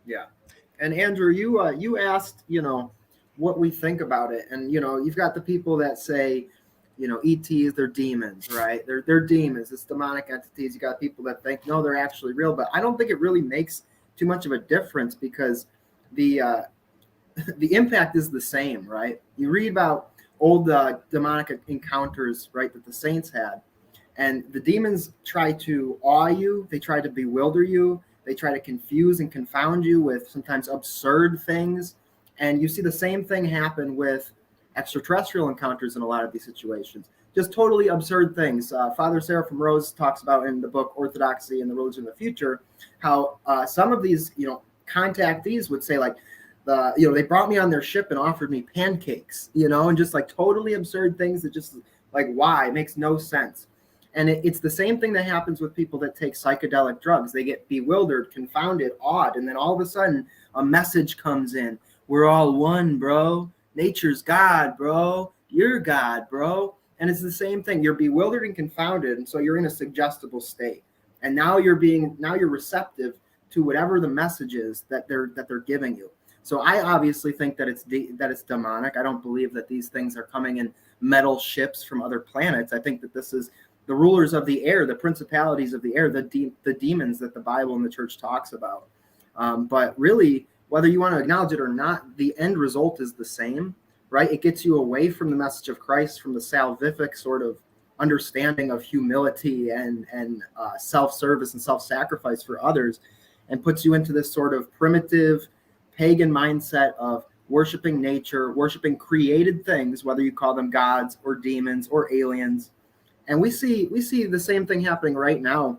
Yeah. And Andrew, you asked, what we think about it, and you've got the people that say, ETs, they're demons, right? They're demons. It's demonic entities. You got people that think no, they're actually real, but I don't think it really makes too much of a difference because the the impact is the same, right? You read about old demonic encounters, right, that the saints had, and the demons try to awe you, they try to bewilder you, they try to confuse and confound you with sometimes absurd things. And you see the same thing happen with extraterrestrial encounters in a lot of these situations. Just totally absurd things. Father Seraphim Rose talks about in the book Orthodoxy and the Religion of the Future how some of these, contactees would say like, they brought me on their ship and offered me pancakes, and just like totally absurd things that just like, why? It makes no sense. And it's the same thing that happens with people that take psychedelic drugs. They get bewildered, confounded, awed, and then all of a sudden a message comes in. We're all one, bro. Nature's God, bro. You're God, bro. And it's the same thing. You're bewildered and confounded, and so you're in a suggestible state. And now you're receptive to whatever the message is that they're giving you. So I obviously think that it's demonic. I don't believe that these things are coming in metal ships from other planets. I think that this is the rulers of the air, the principalities of the air, the demons that the Bible and the church talks about. But really, whether you want to acknowledge it or not, the end result is the same, right? It gets you away from the message of Christ, from the salvific sort of understanding of humility and self-service and self-sacrifice for others, and puts you into this sort of primitive pagan mindset of worshiping nature, worshiping created things, whether you call them gods or demons or aliens. And we see the same thing happening right now.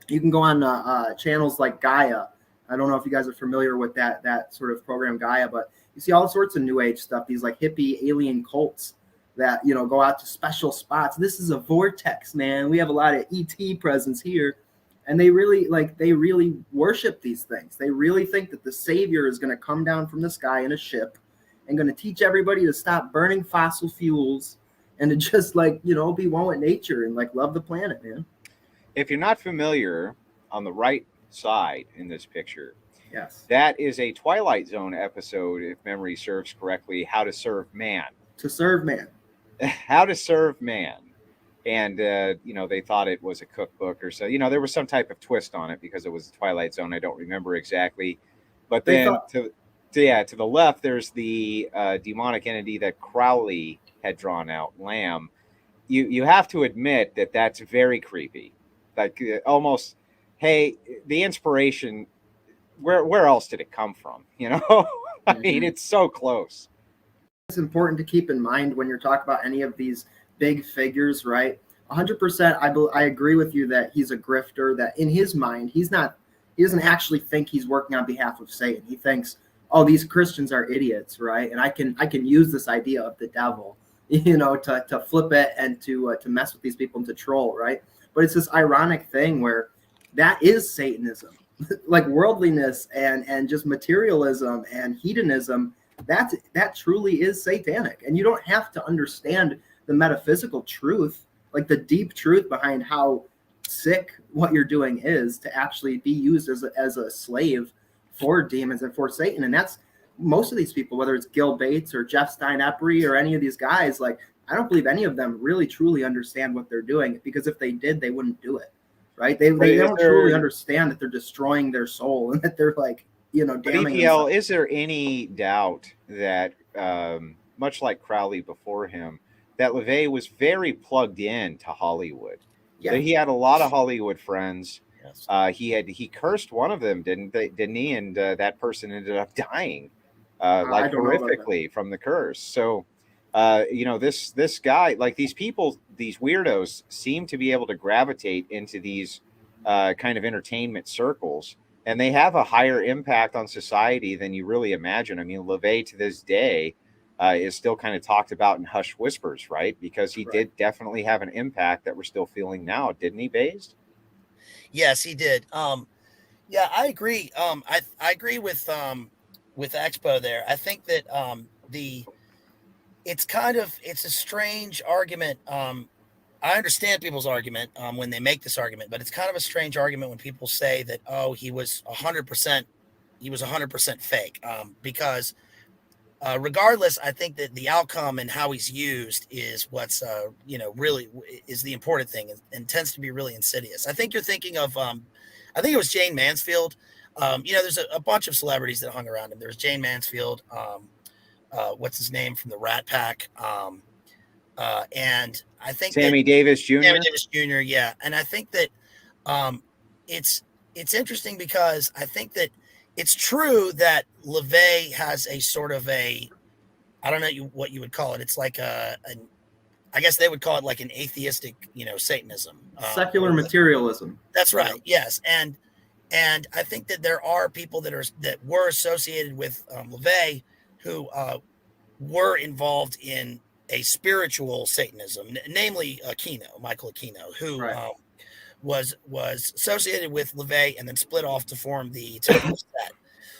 You can go on channels like Gaia. I don't know if you guys are familiar with that sort of program, Gaia, but you see all sorts of new age stuff, these like hippie alien cults that, go out to special spots. This is a vortex, man. We have a lot of ET presence here. And they really worship these things. They really think that the savior is going to come down from the sky in a ship and going to teach everybody to stop burning fossil fuels and to just be one with nature and love the planet, man. If you're not familiar, on the right side in this picture, yes, that is a Twilight Zone episode, if memory serves correctly, How to Serve Man. To serve man. How to Serve Man. And, they thought it was a cookbook or so. There was some type of twist on it because it was the Twilight Zone. I don't remember exactly. But then to the left, there's the demonic entity that Crowley had drawn out, Lamb. You have to admit that that's very creepy. Like almost, hey, the inspiration, where else did it come from? I mean, it's so close. It's important to keep in mind when you're talking about any of these big figures, right? 100%. I agree with you that he's a grifter, that in his mind, he doesn't actually think he's working on behalf of Satan. He thinks, oh, these Christians are idiots, right? And I can use this idea of the devil, to flip it and to mess with these people and to troll, right? But it's this ironic thing where that is Satanism, like worldliness and just materialism and hedonism. That truly is satanic, and you don't have to understand the metaphysical truth, like the deep truth behind how sick what you're doing is, to actually be used as a slave for demons and for Satan. And that's most of these people, whether it's Gil Bates or Jeff Stein Epry or any of these guys, I don't believe any of them really truly understand what they're doing, because if they did, they wouldn't do it, right? They don't truly understand that they're destroying their soul and that they're damning EPL, is there any doubt that, much like Crowley before him, that LaVey was very plugged in to Hollywood? Yeah. So he had a lot of Hollywood friends. Yes. He cursed one of them, didn't he? And that person ended up dying, horrifically from the curse. So, this guy, like these people, these weirdos, seem to be able to gravitate into these kind of entertainment circles, and they have a higher impact on society than you really imagine. I mean, LaVey to this day is still kind of talked about in hushed whispers, right? Because he did definitely have an impact that we're still feeling now, didn't he, Based? Yes, he did. Yeah, I agree. I agree with Expo there. I think that it's a strange argument. I understand people's argument when they make this argument, but it's kind of a strange argument when people say that, oh, he was 100% 100% fake, because regardless, I think that the outcome and how he's used is what's really is the important thing, and tends to be really insidious. I think you're thinking of I think it was Jane Mansfield. There's a bunch of celebrities that hung around him. There was Jane Mansfield. What's his name from the Rat Pack? And I think Sammy Davis Jr. Sammy Davis Jr. Yeah, and I think that it's interesting because I think that it's true that LaVey has a sort of I don't know what you would call it. It's like I guess they would call it like an atheistic, Satanism, secular materialism. That's right. Yes, and I think that there are people that were associated with LaVey who were involved in a spiritual Satanism, namely Michael Aquino, who was associated with LaVey and then split off to form the Temple of Set,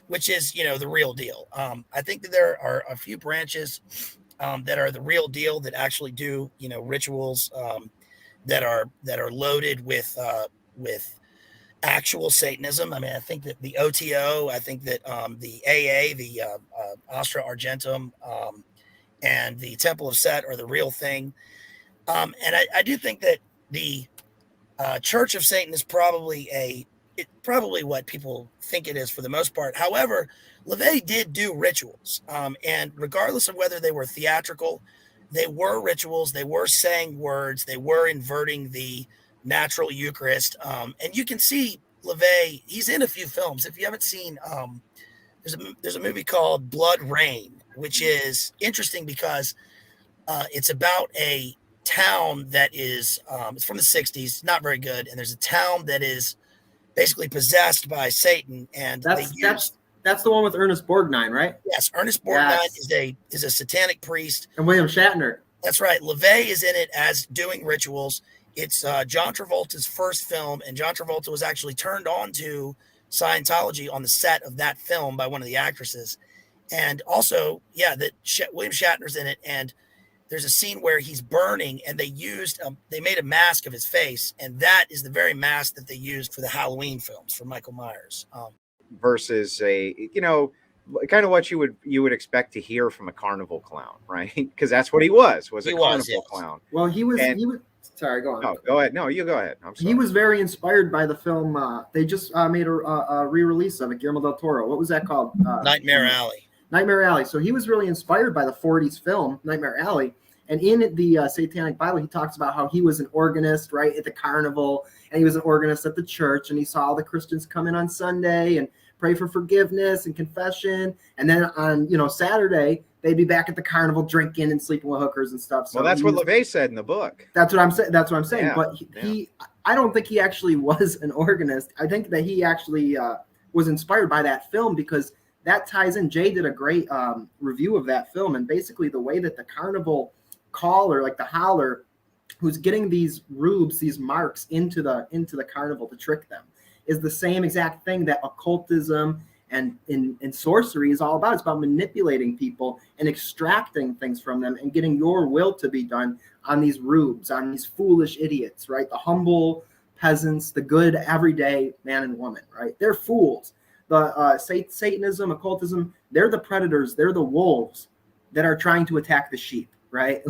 which is, the real deal. I think that there are a few branches that are the real deal that actually do, rituals that are loaded with actual Satanism. I mean, I think that the OTO, I think that the AA, the Astra Argentum, and the Temple of Set are the real thing. And I do think that the Church of Satan is probably what people think it is for the most part. However, LaVey did do rituals, and regardless of whether they were theatrical, they were rituals. They were saying words. They were inverting the natural Eucharist. And you can see LaVey. He's in a few films. If you haven't seen, there's a movie called Blood Rain, which is interesting because it's about a town that is it's from the 60s, not very good, and there's a town that is basically possessed by Satan, and that's the one with Ernest Borgnine, right? Yes, Ernest Borgnine is a satanic priest, and William Shatner. That's right. LaVey is in it as doing rituals. It's John Travolta's first film, and John Travolta was actually turned on to Scientology on the set of that film by one of the actresses. And also, that William Shatner's in it, and there's a scene where he's burning, and they made a mask of his face, and that is the very mask that they used for the Halloween films for Michael Myers. Versus kind of what you would expect to hear from a carnival clown, right? Because that's what he was a carnival clown. Well, he was. Sorry, go on. No, go ahead. No, you go ahead. I'm sorry. He was very inspired by the film. They just made a re-release of it. Guillermo del Toro. What was that called? Nightmare Alley. Nightmare Alley. So he was really inspired by the 40s film Nightmare Alley. And in the Satanic Bible, he talks about how he was an organist, right, at the carnival, and he was an organist at the church, and he saw all the Christians come in on Sunday and pray for forgiveness and confession, and then on Saturday they'd be back at the carnival drinking and sleeping with hookers and stuff. So that's what LaVey said in the book. That's what I'm saying. That's what I'm saying. Yeah, but I don't think he actually was an organist. I think that he actually was inspired by that film because that ties in. Jay did a great review of that film, and basically the way that the carnival caller, like the holler, who's getting these rubes, these marks into the carnival to trick them, is the same exact thing that occultism and in sorcery is all about. It's about manipulating people and extracting things from them and getting your will to be done on these rubes, on these foolish idiots, right? The humble peasants, the good everyday man and woman, right? They're fools. The Satanism, occultism, they're the predators, they're the wolves that are trying to attack the sheep, right?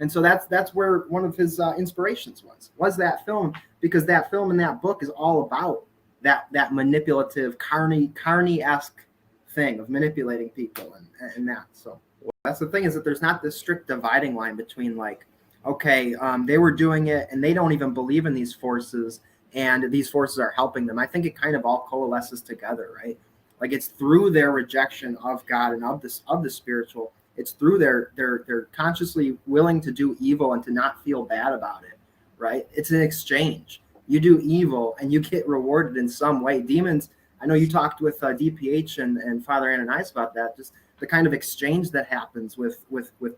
So that's where one of his inspirations was that film, because that film and that book is all about that manipulative Carney-esque thing of manipulating people and that. So that's the thing, is that there's not this strict dividing line between they were doing it and they don't even believe in these forces and these forces are helping them. I think it kind of all coalesces together, right? Like it's through their rejection of God and of the spiritual. It's through they're consciously willing to do evil and to not feel bad about it, right? It's an exchange. You do evil and you get rewarded in some way. Demons, I know you talked with DPH and Father Ananias about that, just the kind of exchange that happens with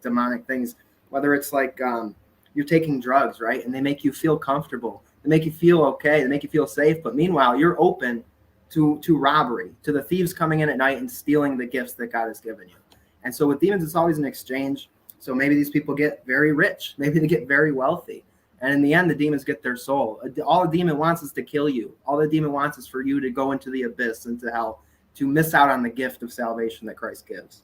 demonic things, whether it's you're taking drugs, right? And they make you feel comfortable. They make you feel okay. They make you feel safe. But meanwhile, you're open to robbery, to the thieves coming in at night and stealing the gifts that God has given you. And so with demons, it's always an exchange. So maybe these people get very rich. Maybe they get very wealthy. And in the end, the demons get their soul. All the demon wants is to kill you. All the demon wants is for you to go into the abyss, into hell, miss out on the gift of salvation that Christ gives.